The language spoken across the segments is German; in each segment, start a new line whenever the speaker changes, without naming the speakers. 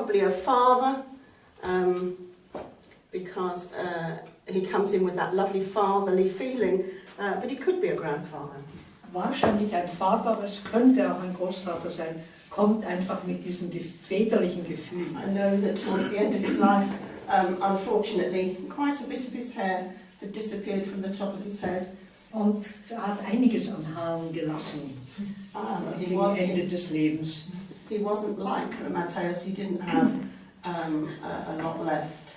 probably a father, because he comes in with that lovely fatherly feeling, but he could be a grandfather.
Wahrscheinlich ein Vater, aber es könnte auch ein Großvater sein, kommt einfach mit diesem väterlichen Gefühl.
I know that towards the end of his life, unfortunately, quite a bit of his hair had disappeared from the top of his head.
Und er hat einiges an Haaren gelassen gegen Ende des Lebens.
He wasn't like Matthäus, he didn't have a lot left.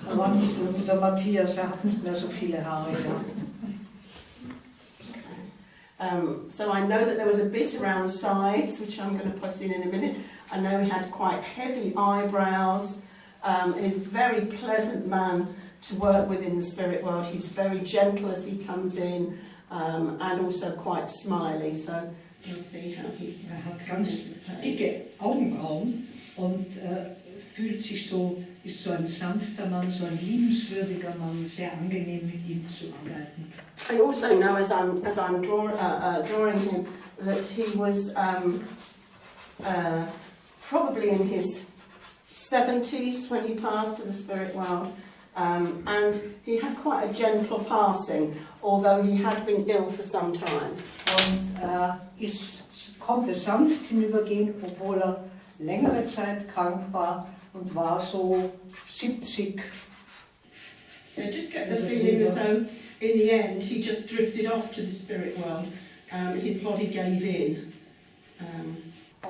Er war nicht so wie der Matthias, er hat nicht mehr so viele Haare gehabt.
So I know that there was a bit around the sides, which I'm going to put in a minute. I know he had quite heavy eyebrows. He's a very pleasant man to work with in the spirit world. He's very gentle as he comes in, and also quite smiley. So you'll see how he...
hat ganz dicke Augenbrauen und fühlt sich so, ist so ein sanfter Mann, so ein liebenswürdiger Mann, sehr angenehm mit ihm zu arbeiten.
I also know as I'm drawing him that he was probably in his 70s when he passed to the spirit world, and he had quite a gentle passing, although he had been ill for some time.
Und konnte sanft hinübergehen, obwohl längere Zeit krank war und war so 70.
I just get the feeling as though in the end he just drifted off to the spirit world. His body gave in.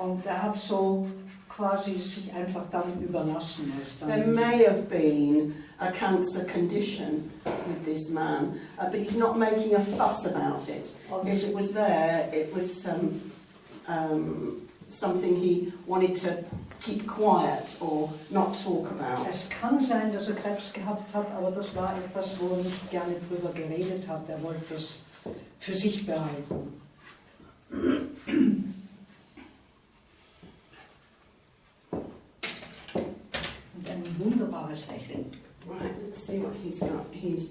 Und hat so quasi sich einfach dann überlassen.
There may have been a cancer condition with this man, but he's not making a fuss about it. If it was there, it was something he wanted to keep quiet or not talk about.
Es kann sein, dass Krebs gehabt hat, aber das war etwas, wo nicht gerne drüber geredet hat. Er wollte es für sich behalten. Und ein wunderbares Lächeln.
Right, let's see what he's got. He's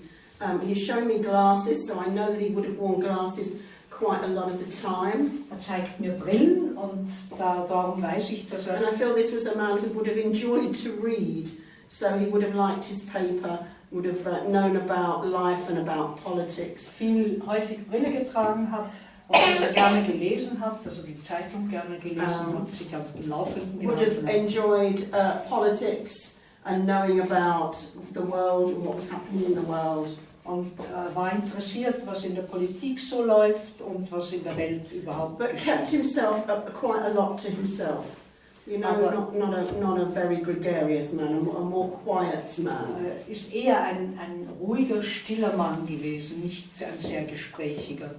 showing me glasses, so I know that he would have worn glasses quite a lot of the time.
Zeigt mir Brillen und darum weiß ich, dass
And I feel this was a man who would have enjoyed to read, so he would have liked his paper, would have known about life and about politics.
Häufig Brille getragen hat und dass gerne gelesen hat, dass die Zeitung gerne gelesen hat, sich auf dem Laufenden
would have enjoyed politics and knowing about the world and what was happening in the world.
Und war interessiert, was in der Politik so läuft und was in der Welt überhaupt
But kept himself quite a lot to himself. You know, not a very gregarious man, a more quiet man.
Ist eher ein ruhiger, stiller Mann gewesen, nicht ein sehr gesprächiger.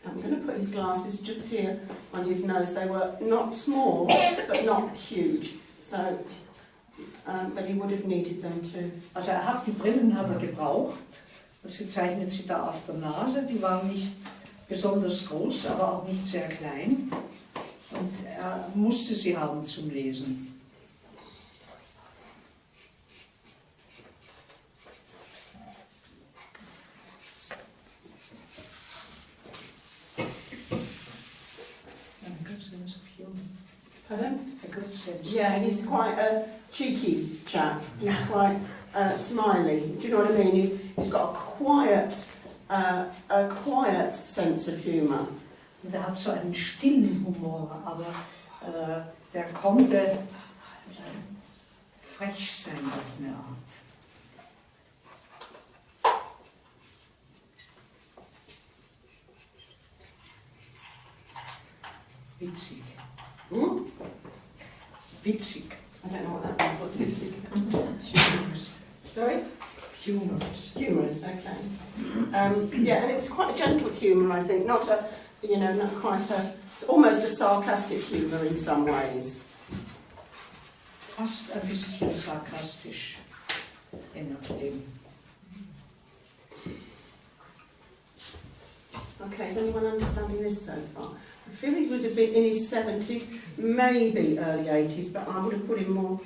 I'm going to put his glasses just here on his nose. They were not small, but not huge. So, but he would have needed them too.
Also die Brillen hat gebraucht. Das zeichnet sie da auf der Nase. Die waren nicht besonders groß, aber auch nicht sehr klein. Und er musste sie haben zum Lesen.
Pardon?
A good sense.
Yeah, he's quite a cheeky chap. He's quite smiley. Do you know what I mean? He's got a quiet sense of humour.
Und er hat so einen stillen Humor, aber der konnte frech sein auf eine Art. Witzig.
Hmm?
Witzig.
I don't know what that means. What's witzig?
Humorous.
Sorry?
Humorous.
Humorous, okay. Yeah, and it was quite a gentle humour, I think. Not a, not quite a, it's almost a sarcastic humour in some ways.
Fast ein bisschen sarkastisch, je nachdem.
Okay, is anyone understanding this so far? I feel he was a bit in his 70s, maybe early 80s, but I would have put him more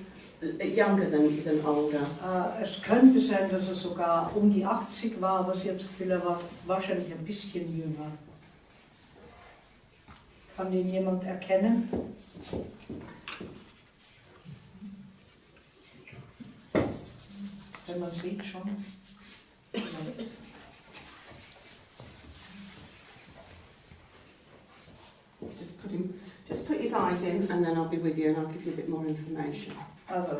younger than older.
Es könnte sein, dass sogar die 80 war, aber ich habe das Gefühl, er war wahrscheinlich ein bisschen jünger. Kann ihn jemand erkennen? Wenn man sieht schon.
Just put his eyes in and then I'll be with you and I'll give you a bit more information.
Also,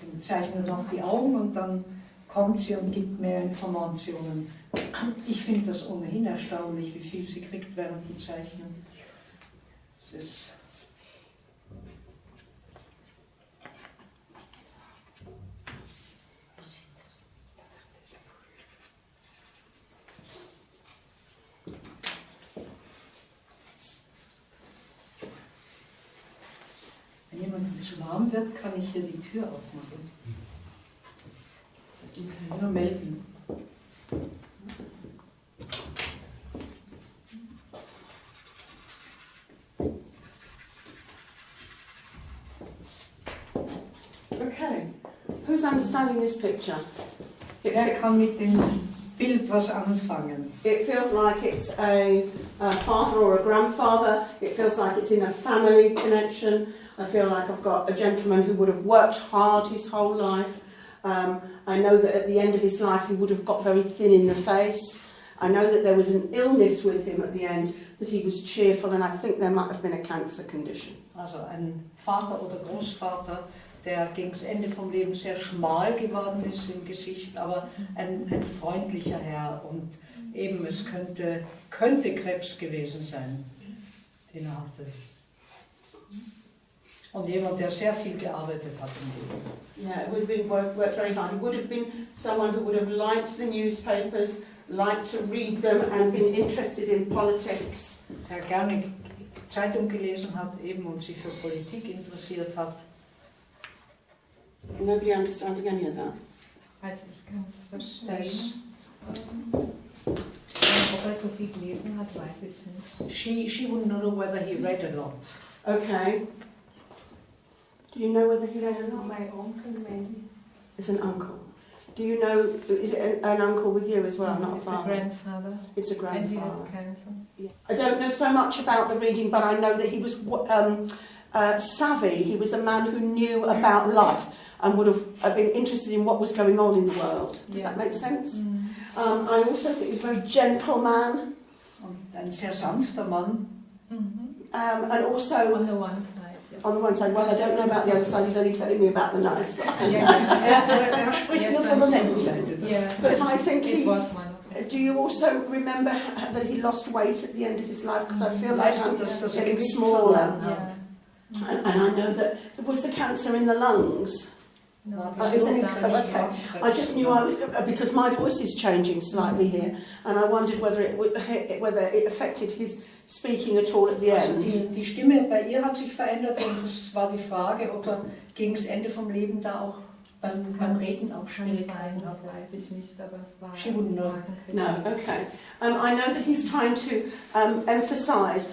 sie zeichnet noch die Augen und dann kommt sie und gibt mehr Informationen. Ich finde das ohnehin erstaunlich, wie viel sie kriegt während dem Zeichnen. Es ist wenn jemandem zu warm wird, kann ich hier die Tür aufmachen. Okay, nur melden.
Okay, who's understanding this picture?
Wer kann mit dem Bild was anfangen?
It feels like it's a father or a grandfather. It feels like it's in a family connection. I feel like I've got a gentleman who would have worked hard his whole life. I know that at the end of his life he would have got very thin in the face. I know that there was an illness with him at the end, but he was cheerful, and I think there might have been a cancer condition.
Also ein Vater oder Großvater, der gegen das Ende vom Leben sehr schmal geworden ist im Gesicht, aber ein freundlicher Herr, und eben es könnte Krebs gewesen sein, den er hatte. Und jemand, der sehr viel gearbeitet hat im Leben.
Yeah, it would have been worked very hard. He would have been someone who would have liked the newspapers, liked to read them and been interested in politics.
Der gerne Zeitung gelesen hat eben und sich für Politik interessiert hat.
Nobody understanding any of that?
Also ich kann es verstehen. Ob er so viel gelesen hat, weiß ich nicht.
She wouldn't know whether he read a lot.
Okay. Do you know whether he read a lot?
My uncle maybe.
It's an uncle. Do you know, is it an uncle with you as well, not a
It's
father?
a grandfather.
It's a
And he
grandfather.
had cancer.
Yeah. I don't know so much about the reading, but I know that he was savvy. He was a man who knew about life and would have been interested in what was going on in the world. Does that make sense? I also think he was a very gentle man.
Und ein sehr sanfter Mann.
And also,
On the one side, yes.
on the one side, well, I don't know about the other side, he's only telling me about the nice side.
Er spricht nur von der netten Seite.
Yeah.
But I think
It was one of them.
do you also remember that he lost weight at the end of his life? Because I feel like
Weißt
I'm
du, dass
getting
Gewicht
smaller.
verloren hat?
Yeah.
And I know that it was the cancer in the lungs.
No,
Isn't it? Okay. I just knew I was, because my voice is changing slightly here, and I wondered whether it affected his speaking at all at the
Also
end.
die Stimme bei ihr hat sich verändert, und es war die Frage, ob er gegen das Ende vom Leben da auch beim Reden auch Schwierigkeiten
das
hat.
weiß ich nicht, aber es war
She wouldn't know.
No, okay. I know that he's trying to emphasise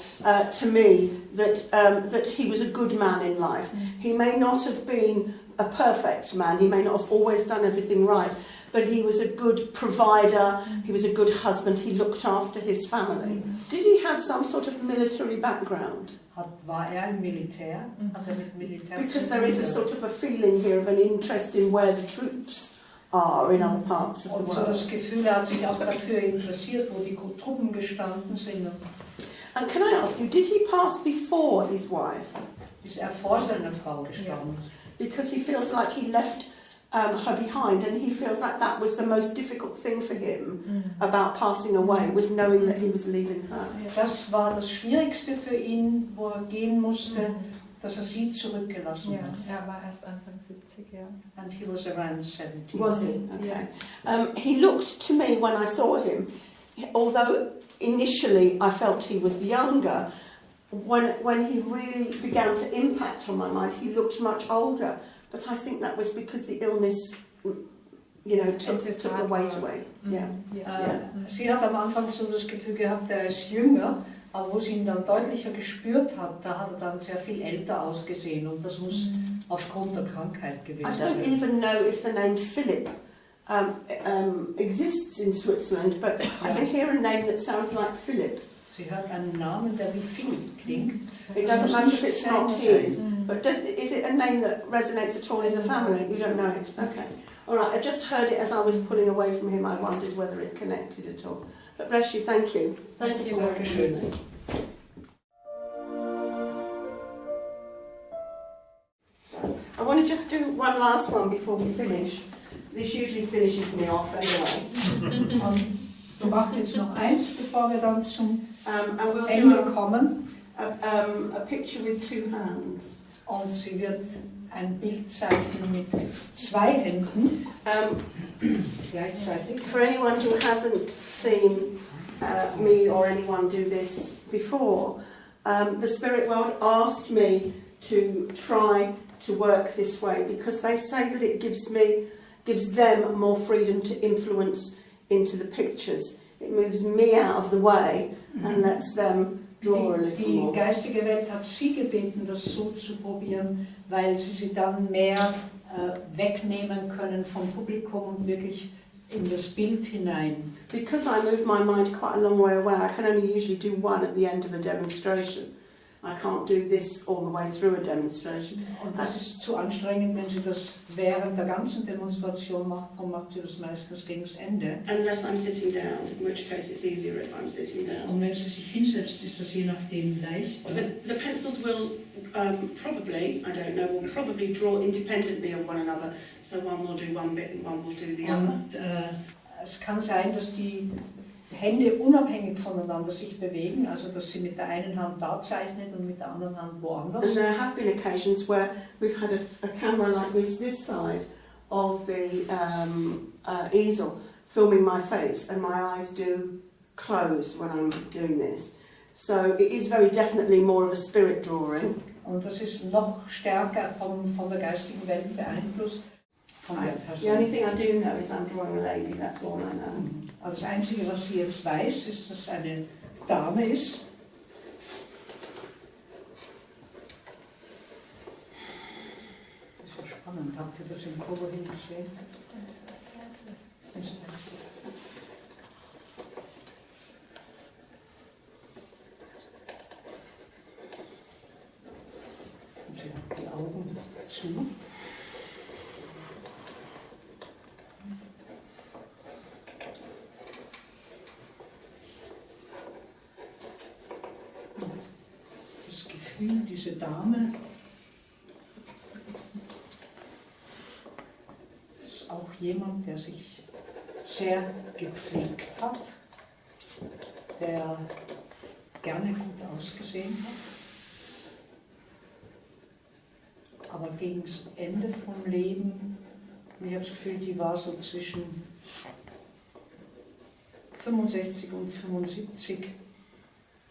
to me that he was a good man in life. He may not have been a perfect man, he may not have always done everything right, but he was a good provider, he was a good husband, he looked after his family. Did he have some sort of military background?
War ein Militär? Hat mit Militär
Because
zu
there is a
tun?
sort of a feeling here of an interest in where the troops are in other parts of
Und
the
so
world.
das Gefühl, er hat sich auch dafür interessiert, wo die Truppen gestanden sind.
And can I ask you, did he pass before his wife?
Ist er vor seiner Frau gestanden?
Because he feels like he left her behind, and he feels like that was the most difficult thing for him about passing away, was knowing that he was leaving her.
Das war das Schwierigste für ihn, wo er gehen musste, dass er sie zurückgelassen
Ja,
hat.
er war erst Anfang 70, ja.
And he was around 70.
Was he? Okay. He looked to me when I saw him, although initially I felt he was younger, when he really began to impact on my mind, he looked much older. But I think that was because the illness, you know, took the weight away. Yeah.
Sie hat am Anfang so das Gefühl gehabt, er ist jünger, aber wo sie ihn dann deutlicher gespürt hat, da hat er dann sehr viel älter ausgesehen, und das muss aufgrund der Krankheit gewesen
I don't
sein.
even know if the name Philip exists in Switzerland, but I can hear a name that sounds like Philip.
Sie hört einen Namen, der wie Philipp klingt.
It doesn't matter if it's not his, but is it a name that resonates at all in the family? You don't know it? Okay. All right, I just heard it as I was pulling away from him. I wondered whether it connected at all. But bless you, thank you. Thank you for working with me. I want to just do one last one before we finish. This usually finishes me off anyway.
Wir machen jetzt noch eins, bevor wir dann zum
And we'll
Ende
do
kommen.
a picture with two hands.
Und sie wird ein Bild zeichnen mit zwei Händen gleichzeitig.
For anyone who hasn't seen me or anyone do this before, the spirit world asked me to try to work this way because they say that it gives them more freedom to influence into the pictures. It moves me out of the way and lets them draw a little
Die
more.
geistige Welt hat sie gebeten, das so zu probieren, weil sie dann mehr wegnehmen können vom Publikum und wirklich in das Bild hinein.
Because I move my mind quite a long way away, I can only usually do one at the end of a demonstration. I can't do this all the way through a demonstration.
Und das ist zu anstrengend, wenn sie das während der ganzen Demonstration macht, darum macht sie das meistens gegen das Ende.
Unless I'm sitting down, in which case it's easier if I'm sitting down.
Und wenn sie sich hinsetzt, ist das je nachdem leichter.
But the pencils will probably, I don't know, will probably draw independently of one another. So one will do one bit and one will do the other.
Und es kann sein, dass die Hände unabhängig voneinander sich bewegen, also dass sie mit der einen Hand da zeichnet und mit der anderen Hand woanders.
And there have been occasions where we've had a camera like this side of the easel filming my face, and my eyes do close when I'm doing this. So it is very definitely more of a spirit drawing.
Und das ist noch stärker von der geistigen Welt beeinflusst. Von der
The only
Person.
thing I do know is I'm drawing a lady, that's all I know.
Also das Einzige, was sie jetzt weiß, ist, dass es eine Dame ist. Das ist ja spannend. Habt ihr das im Cover hin gesehen? Und sie hat die Augen zu. Das Gefühl, diese Dame ist auch jemand, der sich sehr gepflegt hat, der gerne gut ausgesehen hat, aber gegen das Ende vom Leben, ich habe das Gefühl, die war so zwischen 65 und 75.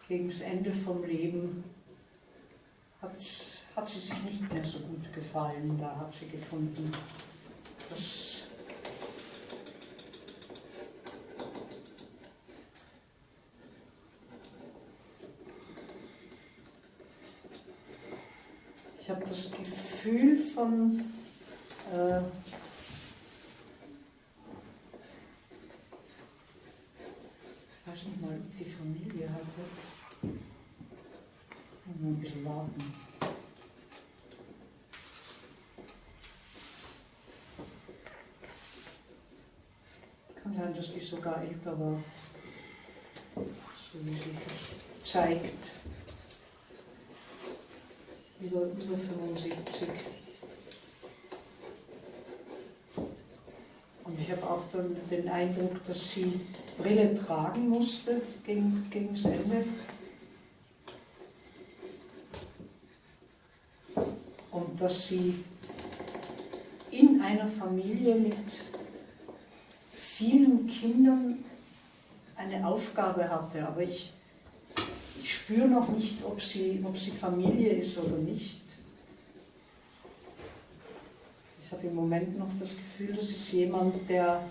Gegen das Ende vom Leben hat sie sich nicht mehr so gut gefallen. Da hat sie gefunden, dass ich habe das Gefühl von ich weiß nicht mal, ob die Familie hatte. Ein bisschen warten. Kann sein, dass die sogar älter war, so wie sie sich zeigt. Über 75. Und ich habe auch dann den Eindruck, dass sie Brille tragen musste gegen das Ende. Und dass sie in einer Familie mit vielen Kindern eine Aufgabe hatte. Aber ich spüre noch nicht, ob sie Familie ist oder nicht. Ich habe im Moment noch das Gefühl, das ist jemand, der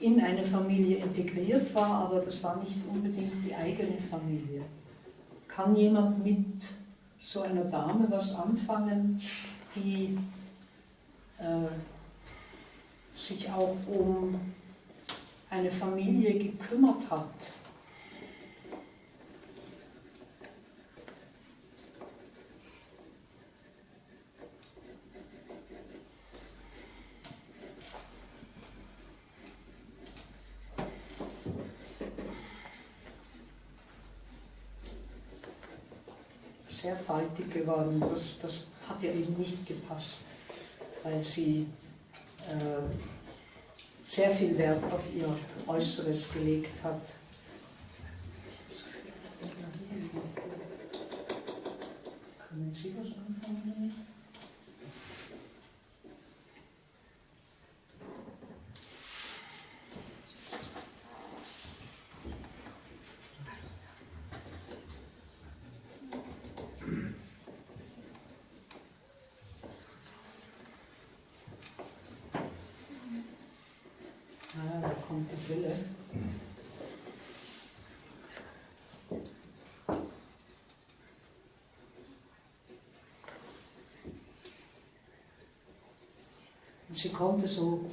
in eine Familie integriert war, aber das war nicht unbedingt die eigene Familie. Kann jemand mit so einer Dame was anfangen, die sich auch um eine Familie gekümmert hat. Sehr faltig geworden, das hat ihr eben nicht gepasst, weil sie sehr viel Wert auf ihr Äußeres gelegt hat. Können Sie was anfangen? Da kommt die Brille. Und sie konnte so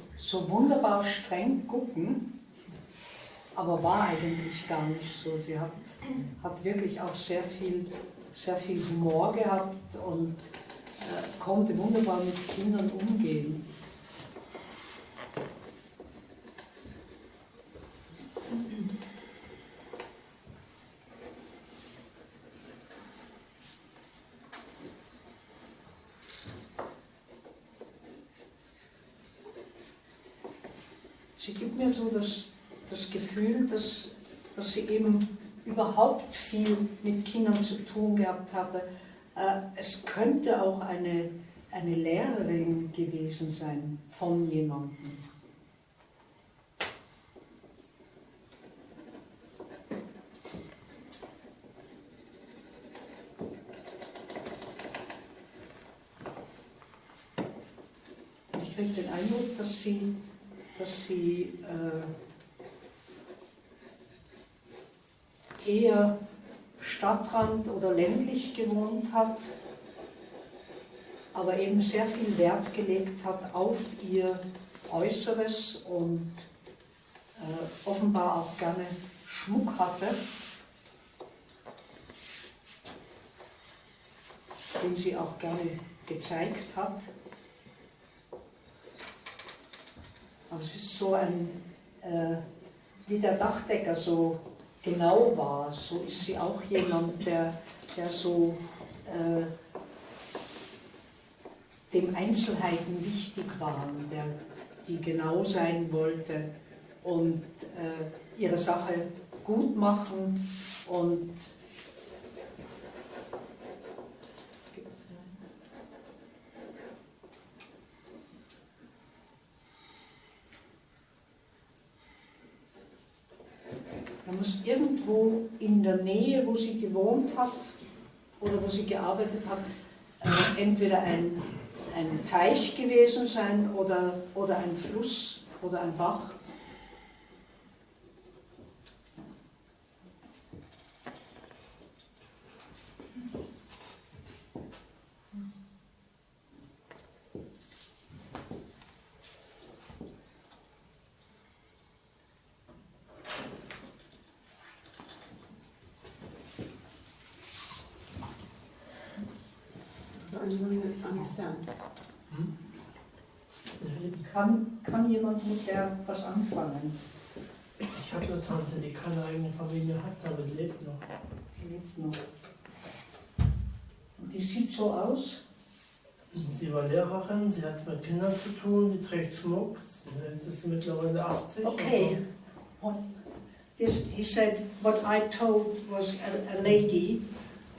wunderbar streng gucken, aber war eigentlich gar nicht so. Sie hat wirklich auch sehr viel Humor gehabt und konnte wunderbar mit Kindern umgehen. Sie gibt mir so das Gefühl, dass sie eben überhaupt viel mit Kindern zu tun gehabt hatte. Es könnte auch eine Lehrerin gewesen sein von jemandem. Ich kriege den Eindruck, dass sie eher Stadtrand oder ländlich gewohnt hat, aber eben sehr viel Wert gelegt hat auf ihr Äußeres und offenbar auch gerne Schmuck hatte, den sie auch gerne gezeigt hat. Aber es ist so wie der Dachdecker so genau war, so ist sie auch jemand, der so dem Einzelheiten wichtig waren, die genau sein wollte und ihre Sache gut machen und man muss irgendwo in der Nähe, wo sie gewohnt hat oder wo sie gearbeitet hat, entweder ein Teich gewesen sein oder ein Fluss oder ein Bach. Kann jemand mit der was anfangen?
Ich habe eine Tante, die keine eigene Familie hat, aber die lebt noch.
Die lebt noch. Und die sieht so aus?
Sie war Lehrerin, sie hat mit Kindern zu tun, sie trägt Schmuck, jetzt ist sie mittlerweile 80.
Okay. He said, what I told was a lady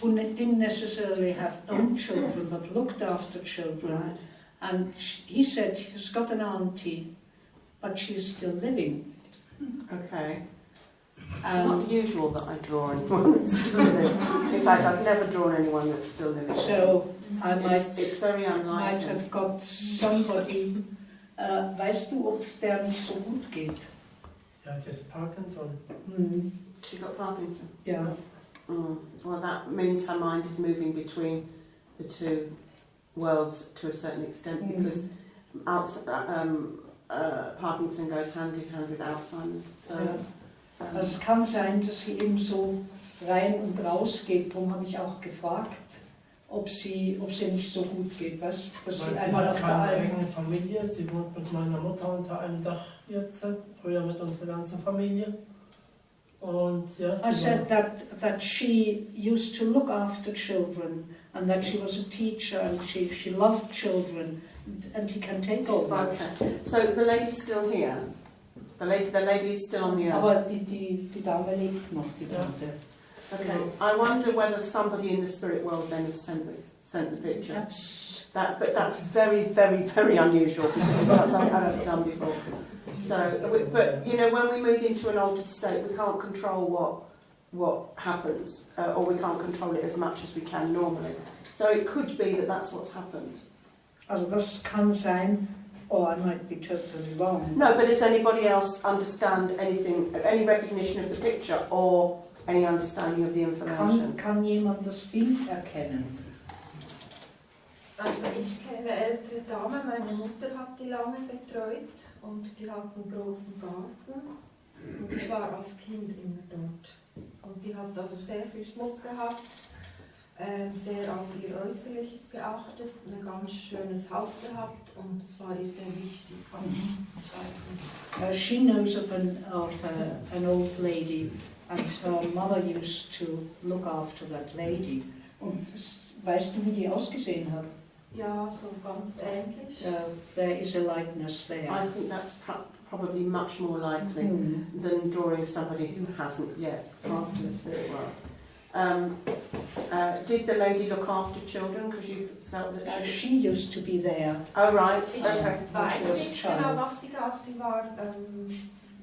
who didn't necessarily have own children, but looked after children.
Right.
And he said he's got an auntie, but she's still living.
Okay. It's not usual that I draw anyone that's still living. In fact, I've never drawn anyone that's still living.
So I
It's very
might
unlikely.
have got somebody. Weißt du, ob es der nicht so gut geht?
Die hat jetzt Parkinson.
Mhm.
She got Parkinson.
Ja.
Well, that means her mind is moving between the two worlds to a certain extent, because Parkinson goes hand in hand with Alzheimer's. So,
Also es kann sein, dass sie eben so rein und raus geht. Darum habe ich auch gefragt, ob sie nicht so gut geht. Weißt, dass
Weil
sie
sie
einmal
hat
auf der
keine
Alm.
eigene Familie, sie wohnt mit meiner Mutter unter einem Dach jetzt, früher mit unserer ganzen Familie. Und ja,
I said that she used to look after children and that she was a teacher and she loved children and he can take over.
okay. So the lady's still here. The lady is still on the earth.
Aber die Dame lebt noch, die Tante.
Okay. I wonder whether somebody in the spirit world then has sent the picture. But that's very, very, very unusual because it's not something I've ever done before. So, but you know, when we move into an altered state, we can't control what happens, or we can't control it as much as we can normally. So it could be that that's what's happened.
Also das kann sein, or I might be totally wrong.
No, but does anybody else understand anything, any recognition of the picture or any understanding of the information?
Kann jemand das Bild erkennen?
Also ich kenne eine ältere Dame, meine Mutter hat die lange betreut und die hat einen großen Garten und ich war als Kind immer dort. Und die hat also sehr viel Schmuck gehabt, sehr auf ihr Äußerliches geachtet, ein ganz schönes Haus gehabt und das war ihr sehr wichtig. Ich weiß nicht.
She knows of an old lady and her mother used to look after that lady. Und weißt du, wie die ausgesehen hat?
Ja, so ganz ähnlich.
There is a likeness there.
I think that's probably much more likely than drawing somebody who hasn't yet passed in the spirit world. Did the lady look after children? Because you felt that
She used to be there.
Oh right,
Ich
okay.
weiß nicht genau, was sie gab. Sie war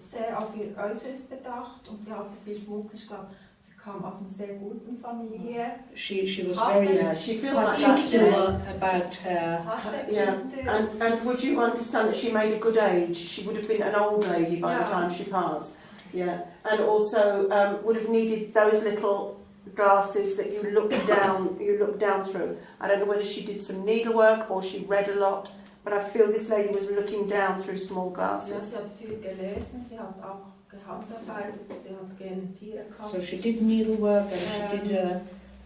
sehr auf ihr Äußeres bedacht und sie hatte viel Schmuck. Ich glaube, sie kam aus einer sehr guten Familie.
She was very
Yeah, she feels like that.
particular about her.
Hatte
Yeah,
Kinder.
and would you understand that she made a good age? She would have been an old lady by the
Yeah.
time she passed. Yeah, and also would have needed those little glasses that you look down through. I don't know whether she did some needlework or she read a lot, but I feel this lady was looking down through small
Ja,
glasses.
sie hat viel gelesen, sie hat auch gehandarbeitet, sie hat gerne Tiere gehabt.
So she did needlework and she did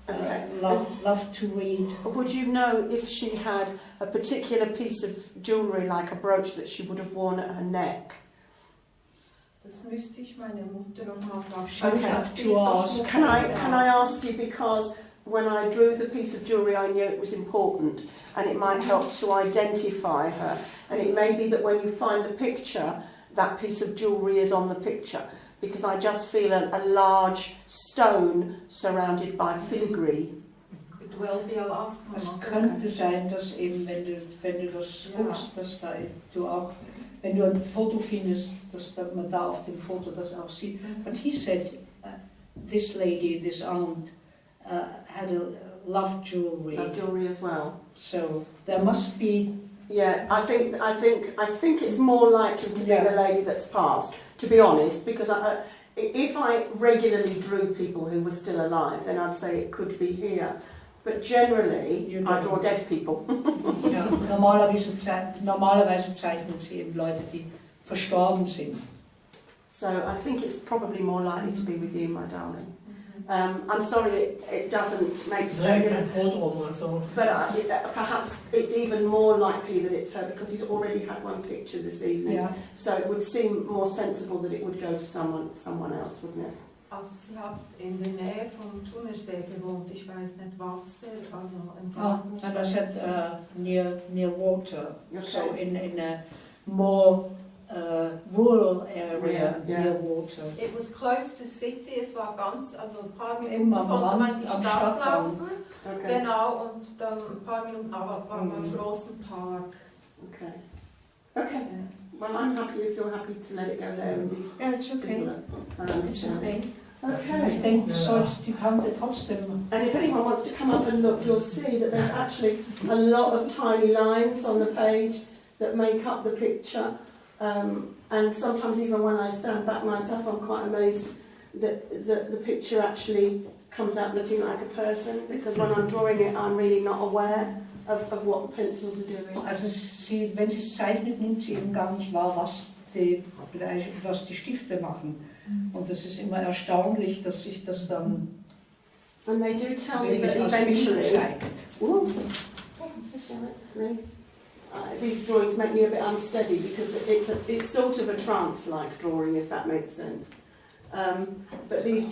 Okay.
love to read.
Would you know if she had a particular piece of jewellery, like a brooch that she would have worn at her neck?
Das müsste ich meine Mutter noch mal fragen.
She would have to ask.
Can I ask you, because when I drew the piece of jewellery I knew it was important and it might help to identify her, and it may be that when you find the picture that piece of jewellery is on the picture, because I just feel a large stone surrounded by filigree.
Could well be, I'll ask
Es
Mama.
könnte sein, dass eben, wenn du das guckst, dass da du auch, wenn du ein Foto findest, dass man da auf dem Foto das auch sieht. But he said, this lady, this aunt, had a loved jewellery.
Jewellery as well.
So there must be.
Yeah, I think it's more likely to be the lady that's passed, to be honest, because if I regularly drew people who were still alive, then I'd say it could be here. But generally, I draw dead people.
Ja, normalerweise zeichnen sie eben Leute, die verstorben sind.
So I think it's probably more likely to be with you, my darling. I'm sorry it doesn't make sense. But perhaps it's even more likely that it's her because he's already had one picture this evening.
Ja.
So it would seem more sensible that it would go to someone else, wouldn't it?
Also sie hat in der Nähe vom Thunersee gewohnt, ich weiß nicht Wasser, also im Garten.
And I said near water,
Okay.
so in a more rural area near water.
It was close to city, es war ganz, also ein paar Minuten
Immer am
konnte man
Rand,
die
am
Stadt
Stadtrand.
laufen.
Okay.
Genau, und dann ein paar Minuten aber war man im großen Park.
Okay. Okay. Well, I'm happy if you're happy to let it go there and these
Yeah, it's okay.
people are
It's
understanding.
okay. Ich denke, du sollst die Tante trotzdem.
And if anyone wants to come up and look, you'll see that there's actually a lot of tiny lines on the page that make up the picture. And sometimes even when I stand back myself, I'm quite amazed that the picture actually comes out looking like a person, because when I'm drawing it, I'm really not aware of what the pencils are doing.
Also wenn sie es zeichnet, nimmt sie eben gar nicht wahr, was die Stifte machen. Und das ist immer erstaunlich, dass sich das dann
And they do tell me
wirklich
that
als Bild
eventually,
zeigt.
these drawings make me a bit unsteady because it's sort of a trance-like drawing, if that makes sense. But these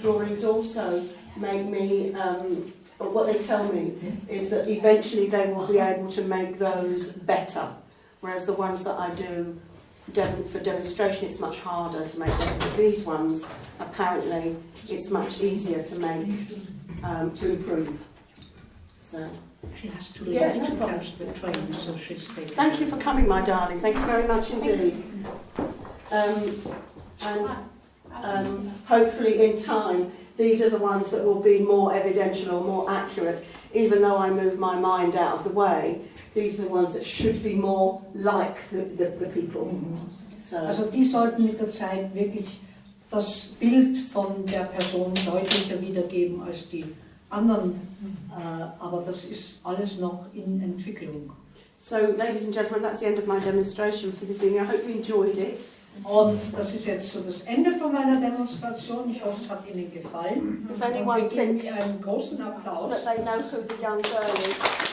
drawings also make me, what they tell me is that eventually they will be able to make those better, whereas the ones that I do for demonstration it's much harder to make those, but these ones apparently it's much easier to make, to improve. So.
She has to
Yeah,
leave
no
to
problem.
catch the train, so she's taking.
Thank you for coming, my darling. Thank you very much indeed. And hopefully in time, these are the ones that will be more evidential or more accurate. Even though I move my mind out of the way, these are the ones that should be more like the people. So.
Also die sollten mit der Zeit wirklich das Bild von der Person deutlicher wiedergeben als die anderen, aber das ist alles noch in Entwicklung.
So, ladies and gentlemen, that's the end of my demonstration for this evening. I hope you enjoyed it.
Und das ist jetzt so das Ende von meiner Demonstration. Ich hoffe, es hat Ihnen gefallen.
If anyone
Und wir geben
thinks
ihr einen großen Applaus.
that they know who the young girl is,